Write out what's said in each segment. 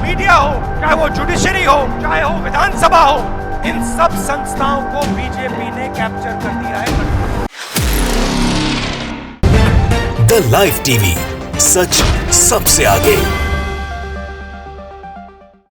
Media हो, चाहे वो जुडिशरी हो, चाहे वो विधानसभा हो, इन सब संस्थाओं को बीजेपी ने कैप्चर कर दिया है। द लाइव टीवी, सच सबसे आगे।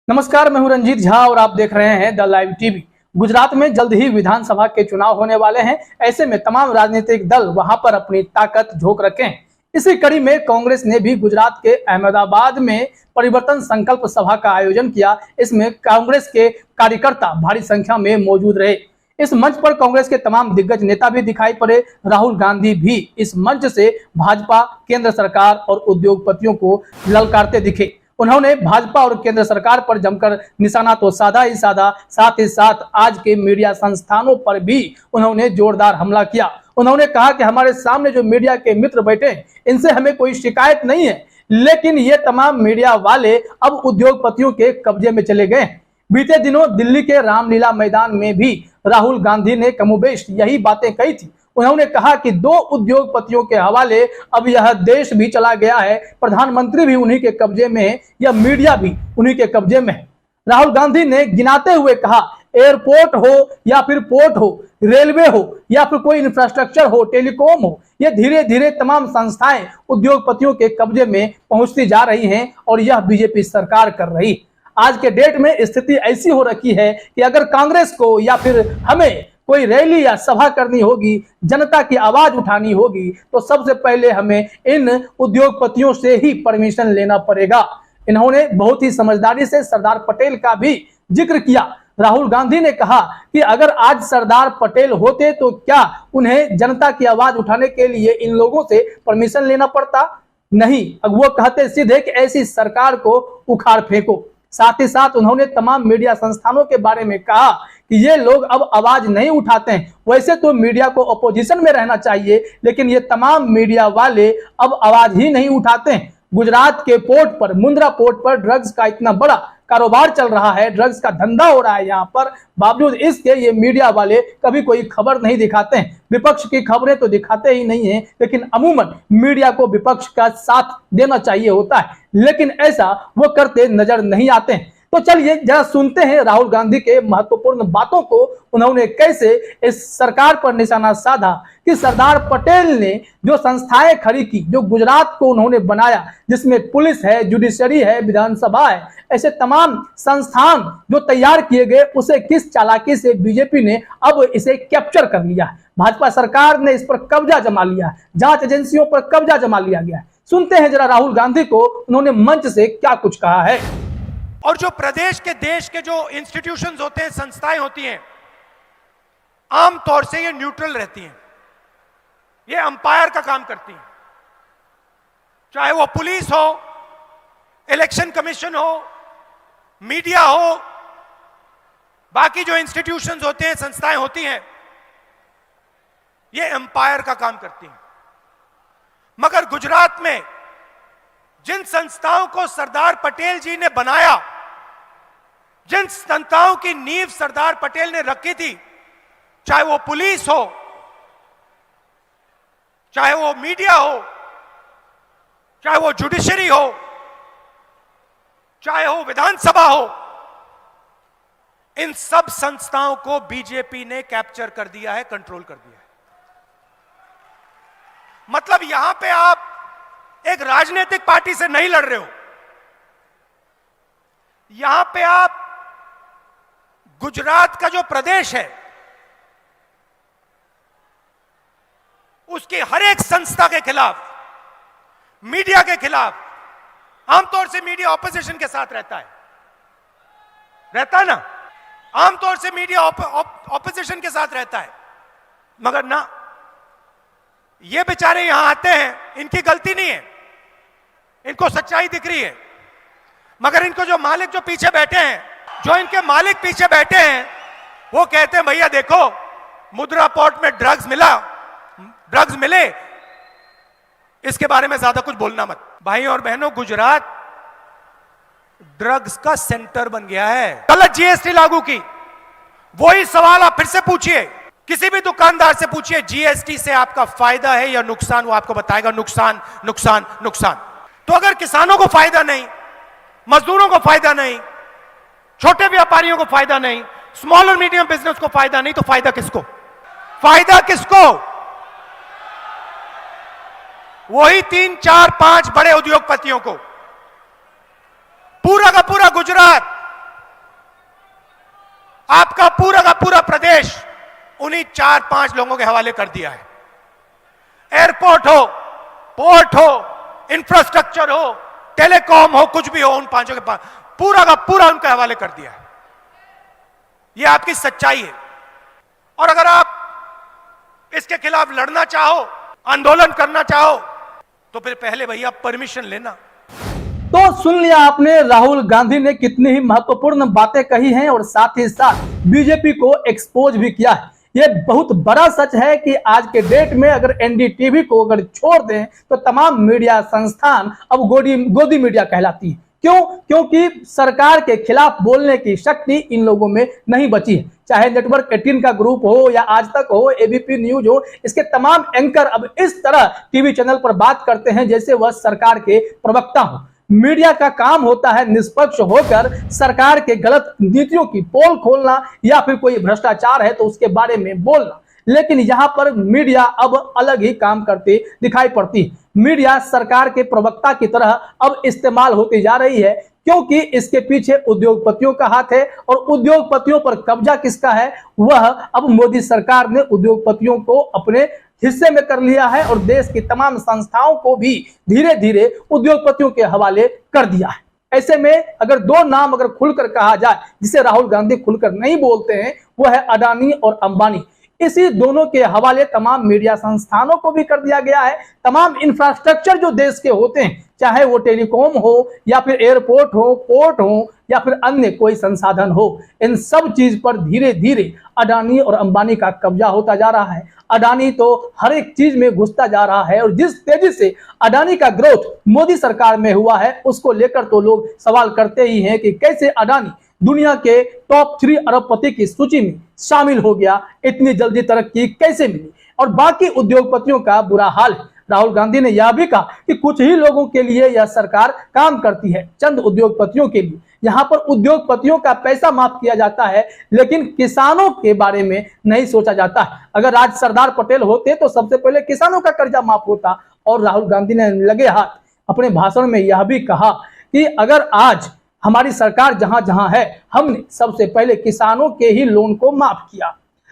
नमस्कार, मैं हूं रंजीत झा और आप देख रहे हैं द लाइव टीवी। गुजरात में जल्द ही विधानसभा के चुनाव होने वाले हैं। ऐसे में तमाम राजनीतिक दल वहां पर अपनी ताकत झोंक रखे हैं। इसी कड़ी में कांग्रेस ने भी गुजरात के अहमदाबाद में परिवर्तन संकल्प सभा का आयोजन किया। इसमें कांग्रेस के कार्यकर्ता भारी संख्या में मौजूद रहे। इस मंच पर कांग्रेस के तमाम दिग्गज नेता भी दिखाई पड़े। राहुल गांधी भी इस मंच से भाजपा, केंद्र सरकार और उद्योगपतियों को ललकारते दिखे। उन्होंने भाजपा और केंद्र सरकार पर जमकर निशाना तो साधा ही साधा, साथ ही साथ आज के मीडिया संस्थानों पर भी उन्होंने जोरदार हमला किया। उन्होंने कहा कि हमारे सामने जो मीडिया के मित्र बैठे हैं, इनसे हमें कोई शिकायत नहीं है, लेकिन ये तमाम मीडिया वाले अब उद्योगपतियों के कब्जे में चले गए हैं। बीते दिनों दिल्ली के रामलीला मैदान में भी राहुल गांधी ने कमोबेश यही बातें कही थी। उन्होंने कहा कि दो उद्योगपतियों के हवाले अब यह देश भी चला गया है, प्रधानमंत्री भी उन्हीं के कब्जे में है, यह मीडिया भी उन्हीं के कब्जे में है। राहुल गांधी ने गिनाते हुए कहा, एयरपोर्ट हो या फिर पोर्ट हो, रेलवे हो या फिर कोई इंफ्रास्ट्रक्चर हो, टेलीकॉम हो, ये धीरे धीरे तमाम संस्थाएं उद्योगपतियों के कब्जे में पहुंचती जा रही हैं और यह बीजेपी सरकार कर रही। आज के डेट में स्थिति ऐसी हो रखी है कि अगर कांग्रेस को या फिर हमें कोई रैली या सभा करनी होगी, जनता की आवाज उठानी होगी, तो सबसे पहले हमें इन उद्योगपतियों से ही परमिशन लेना पड़ेगा। इन्होंने बहुत ही समझदारी से सरदार पटेल का भी जिक्र किया। राहुल गांधी ने कहा कि अगर आज सरदार पटेल होते तो क्या उन्हें जनता की आवाज उठाने के लिए इन लोगों से परमिशन लेना पड़ता? नहीं, वो कहते सीधे कि ऐसी सरकार को उखाड़ फेंको। साथ ही साथ उन्होंने तमाम मीडिया संस्थानों के बारे में कहा कि ये लोग अब आवाज नहीं उठाते हैं। वैसे तो मीडिया को अपोजिशन में रहना चाहिए, लेकिन ये तमाम मीडिया वाले अब आवाज ही नहीं उठाते हैं। गुजरात के पोर्ट पर, मुंद्रा पोर्ट पर ड्रग्स का इतना बड़ा कारोबार चल रहा है, ड्रग्स का धंधा हो रहा है यहाँ पर, बावजूद इसके ये मीडिया वाले कभी कोई खबर नहीं दिखाते हैं। विपक्ष की खबरें तो दिखाते ही नहीं है, लेकिन अमूमन मीडिया को विपक्ष का साथ देना चाहिए होता है, लेकिन ऐसा वो करते नजर नहीं आते हैं। तो चलिए जरा सुनते हैं राहुल गांधी के महत्वपूर्ण बातों को। उन्होंने कैसे इस सरकार पर निशाना साधा कि सरदार पटेल ने जो संस्थाएं खड़ी की, जो गुजरात को उन्होंने बनाया, जिसमें पुलिस है, जुडिशरी है, विधानसभा है, ऐसे तमाम संस्थान जो तैयार किए गए, उसे किस चालाकी से बीजेपी ने अब इसे कैप्चर कर लिया है। भाजपा सरकार ने इस पर कब्जा जमा लिया है, जांच एजेंसियों पर कब्जा जमा लिया गया है। सुनते हैं जरा राहुल गांधी को, उन्होंने मंच से क्या कुछ कहा है। और जो प्रदेश के, देश के जो इंस्टीट्यूशंस होते हैं, संस्थाएं होती हैं, आमतौर से ये न्यूट्रल रहती हैं, ये अंपायर का काम करती हैं। चाहे वो पुलिस हो, इलेक्शन कमीशन हो, मीडिया हो, बाकी जो इंस्टीट्यूशंस होते हैं, संस्थाएं होती हैं, ये अंपायर का काम करती हैं। मगर गुजरात में जिन संस्थाओं को सरदार पटेल जी ने बनाया, जिन संस्थाओं की नींव सरदार पटेल ने रखी थी, चाहे वो पुलिस हो, चाहे वो मीडिया हो, चाहे वो जुडिशरी हो, चाहे वो विधानसभा हो, इन सब संस्थाओं को बीजेपी ने कैप्चर कर दिया है, कंट्रोल कर दिया है। मतलब यहां पे आप एक राजनीतिक पार्टी से नहीं लड़ रहे हो, यहां पे आप गुजरात का जो प्रदेश है, उसकी हर एक संस्था के खिलाफ, मीडिया के खिलाफ, आमतौर से मीडिया ऑपोजिशन के साथ रहता है ना, आमतौर से मीडिया ऑपोजिशन के साथ रहता है। मगर ना, ये बेचारे यहां आते हैं, इनकी गलती नहीं है, इनको सच्चाई दिख रही है, मगर इनको जो मालिक जो पीछे बैठे हैं, जो इनके मालिक पीछे बैठे हैं, वो कहते हैं भैया देखो, मुद्रा पोर्ट में ड्रग्स मिले, इसके बारे में ज्यादा कुछ बोलना मत। भाई और बहनों, गुजरात ड्रग्स का सेंटर बन गया है। गलत जीएसटी लागू की, वही सवाल आप फिर से पूछिए, किसी भी दुकानदार से पूछिए जीएसटी से आपका फायदा है या नुकसान, वो आपको बताएगा नुकसान नुकसान नुकसान। तो अगर किसानों को फायदा नहीं, मजदूरों को फायदा नहीं, छोटे व्यापारियों को फायदा नहीं, स्मॉल और मीडियम बिजनेस को फायदा नहीं, तो फायदा किसको? फायदा किसको? वही 3, 4, 5 बड़े उद्योगपतियों को। पूरा का पूरा गुजरात, आपका पूरा का पूरा प्रदेश उन्हीं 4-5 लोगों के हवाले कर दिया है। एयरपोर्ट हो, पोर्ट हो, इंफ्रास्ट्रक्चर हो, टेलीकॉम हो, कुछ भी हो, उन 5 के पास पूरा का पूरा उनके हवाले कर दिया है। यह आपकी सच्चाई है। और अगर आप इसके खिलाफ लड़ना चाहो, आंदोलन करना चाहो, तो फिर पहले भैया परमिशन लेना। तो सुन लिया आपने, राहुल गांधी ने कितनी ही महत्वपूर्ण बातें कही हैं और साथ ही साथ बीजेपी को एक्सपोज भी किया है। ये बहुत बड़ा सच है कि आज के डेट में अगर एनडीटीवी को अगर छोड़ दें तो तमाम मीडिया संस्थान अब गोदी मीडिया कहलाती है। क्यों? क्योंकि सरकार के खिलाफ बोलने की शक्ति इन लोगों में नहीं बची है। चाहे नेटवर्क 18 का ग्रुप हो या आज तक हो, एबीपी न्यूज हो, इसके तमाम एंकर अब इस तरह टीवी चैनल पर बात करते हैं जैसे वह सरकार के प्रवक्ता हो। मीडिया का काम होता है निष्पक्ष होकर सरकार के गलत नीतियों की पोल खोलना या फिर कोई भ्रष्टाचार है तो उसके बारे में बोलना। लेकिन यहां पर मीडिया अब अलग ही काम करती दिखाई पड़ती है। मीडिया सरकार के प्रवक्ता की तरह अब इस्तेमाल होती जा रही है, क्योंकि इसके पीछे उद्योगपतियों का हाथ है। और उद्योगपतियों पर कब्जा किसका है? वह अब मोदी सरकार ने उद्योगपतियों को अपने हिस्से में कर लिया है और देश की तमाम संस्थाओं को भी धीरे धीरे उद्योगपतियों के हवाले कर दिया है। ऐसे में अगर 2 नाम अगर खुलकर कहा जाए जिसे राहुल गांधी खुलकर नहीं बोलते हैं, वो है अडानी और अंबानी। इसी दोनों के हवाले तमाम मीडिया संस्थानों को भी कर दिया गया है। तमाम इंफ्रास्ट्रक्चर जो देश के होते हैं, चाहे वो टेलीकॉम हो या फिर एयरपोर्ट हो, पोर्ट हो या फिर अन्य कोई संसाधन हो, इन सब चीज पर धीरे धीरे अडानी और अंबानी का कब्जा होता जा रहा है। अडानी तो हर एक चीज में घुसता जा रहा है और जिस तेजी से अडानी का ग्रोथ मोदी सरकार में हुआ है, उसको लेकर तो लोग सवाल करते ही हैं कि कैसे अडानी दुनिया के टॉप 3 अरबपति की सूची में शामिल हो गया, इतनी जल्दी तरक्की कैसे मिली। और बाकी उद्योगपतियों का बुरा हाल है। राहुल गांधी ने यह भी कहा कि कुछ ही लोगों के लिए यह सरकार काम करती है, चंद उद्योगपतियों के लिए। यहाँ पर उद्योगपतियों का पैसा माफ किया जाता है, लेकिन किसानों के बारे में नहीं सोचा जाता है। अगर आज सरदार पटेल होते तो सबसे पहले किसानों का कर्जा माफ होता। और राहुल गांधी ने लगे हाथ अपने भाषण में यह भी कहा कि अगर आज हमारी सरकार जहां जहां है, हमने सबसे पहले किसानों के ही लोन को माफ किया।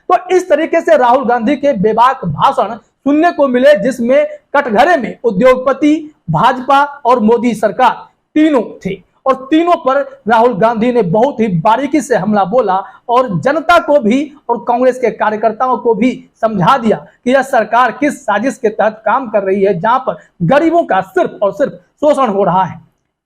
तो इस तरीके से राहुल गांधी के बेबाक भाषण सुनने को मिले, जिसमें कटघरे में उद्योगपति, भाजपा और मोदी सरकार तीनों थे। और तीनों पर राहुल गांधी ने बहुत ही बारीकी से हमला बोला और जनता को भी और कांग्रेस के कार्यकर्ताओं को भी समझा दिया कि यह सरकार किस साजिश के तहत काम कर रही है, जहां पर गरीबों का सिर्फ और सिर्फ शोषण हो रहा है।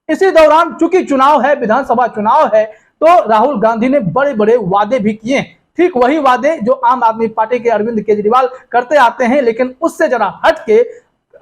इसी दौरान चूंकि चुनाव है, विधानसभा चुनाव है, तो राहुल गांधी ने बड़े बड़े वादे भी किए। ठीक वही वादे जो आम आदमी पार्टी के अरविंद केजरीवाल करते आते हैं, लेकिन उससे जरा हट के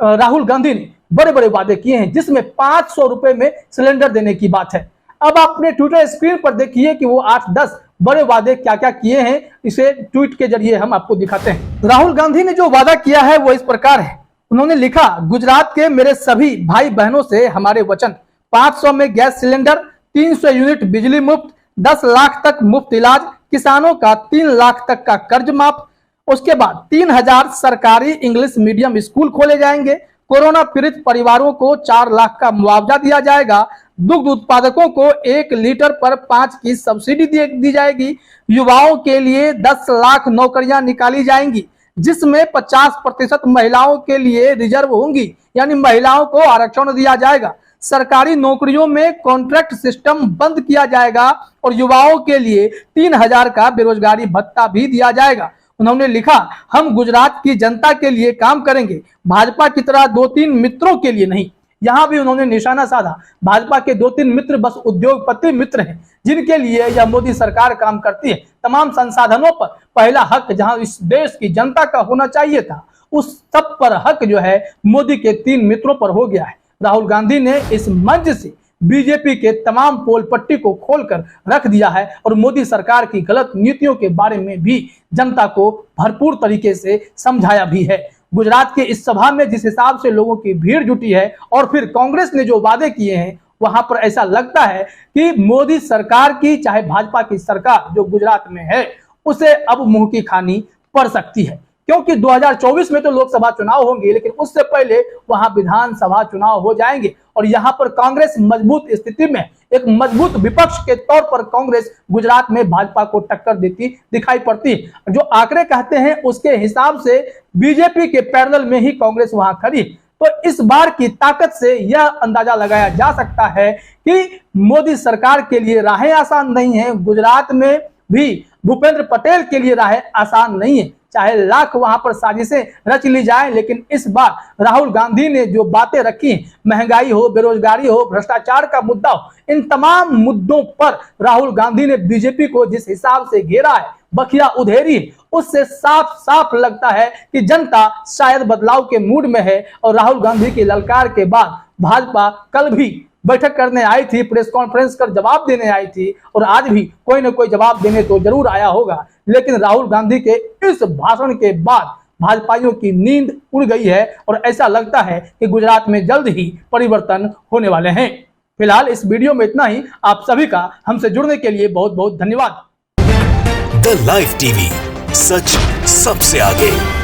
राहुल गांधी ने बड़े बड़े वादे किए हैं, जिसमें 500 रुपए में सिलेंडर देने की बात है। अब आपने ट्विटर स्क्रीन पर देखिए कि वो 8-10 बड़े वादे क्या क्या किए हैं, इसे ट्वीट के जरिए हम आपको दिखाते हैं। राहुल गांधी ने जो वादा किया है वो इस प्रकार है। उन्होंने लिखा, गुजरात के मेरे सभी भाई बहनों से हमारे वचन, 500 में गैस सिलेंडर, 300 यूनिट बिजली मुफ्त, 10 लाख तक मुफ्त इलाज, किसानों का 3 लाख तक का कर्ज माफ। उसके बाद 3000 सरकारी इंग्लिश मीडियम स्कूल खोले जाएंगे। कोरोना पीड़ित परिवारों को 4 लाख का मुआवजा दिया जाएगा। दुग्ध उत्पादकों को 1 लीटर पर 5 की सब्सिडी दी जाएगी। युवाओं के लिए 10 लाख नौकरियां निकाली जाएंगी, जिसमें 50% महिलाओं के लिए रिजर्व होंगी, यानी महिलाओं को आरक्षण दिया जाएगा। सरकारी नौकरियों में कॉन्ट्रैक्ट सिस्टम बंद किया जाएगा और युवाओं के लिए 3000 का बेरोजगारी भत्ता भी दिया जाएगा। उन्होंने लिखा, हम गुजरात की जनता के लिए काम करेंगे, भाजपा की तरह 2-3 मित्रों के लिए नहीं। यहां भी उन्होंने निशाना साधा। भाजपा के 2-3 मित्र बस उद्योगपति मित्र हैं, जिनके लिए यह मोदी सरकार काम करती है। तमाम संसाधनों पर पहला हक जहां इस देश की जनता का होना चाहिए था, उस सब पर हक जो है मोदी के 3 मित्रों पर हो गया है। राहुल गांधी ने इस मंच से बीजेपी के तमाम पोल पट्टी को खोलकर रख दिया है और मोदी सरकार की गलत नीतियों के बारे में भी जनता को भरपूर तरीके से समझाया भी है। गुजरात के इस सभा में जिस हिसाब से लोगों की भीड़ जुटी है और फिर कांग्रेस ने जो वादे किए हैं वहां पर ऐसा लगता है कि मोदी सरकार की, चाहे भाजपा की सरकार जो गुजरात में है, उसे अब मुंह की खानी पड़ सकती है, क्योंकि 2024 में तो लोकसभा चुनाव होंगे, लेकिन उससे पहले वहां विधानसभा चुनाव हो जाएंगे और यहां पर कांग्रेस मजबूत स्थिति में, एक मजबूत विपक्ष के तौर पर कांग्रेस गुजरात में भाजपा को टक्कर देती दिखाई पड़ती है। जो आंकड़े कहते हैं उसके हिसाब से बीजेपी के पैरेलल में ही कांग्रेस वहां खड़ी। तो इस बार की ताकत से यह अंदाजा लगाया जा सकता है कि मोदी सरकार के लिए राहें आसान नहीं है, गुजरात में भी भूपेंद्र पटेल के लिए राहें आसान नहीं है। चाहे लाख वहां पर साजिशें रच ली जाए, लेकिन इस बार राहुल गांधी ने जो बातें रखी, महंगाई हो, बेरोजगारी हो, भ्रष्टाचार का मुद्दा हो, इन तमाम मुद्दों पर राहुल गांधी ने बीजेपी को जिस हिसाब से घेरा है, बखिया उधेरी, उससे साफ साफ लगता है कि जनता शायद बदलाव के मूड में है। और राहुल गांधी की ललकार के बाद भाजपा कल भी बैठक करने आई थी, प्रेस कॉन्फ्रेंस कर जवाब देने आई थी, और आज भी कोई ना कोई जवाब देने तो जरूर आया होगा। लेकिन राहुल गांधी के इस भाषण के बाद भाजपाइयों की नींद उड़ गई है और ऐसा लगता है कि गुजरात में जल्द ही परिवर्तन होने वाले हैं। फिलहाल इस वीडियो में इतना ही। आप सभी का हमसे जुड़ने के लिए बहुत बहुत धन्यवाद। द लाइव टीवी, सच सबसे आगे।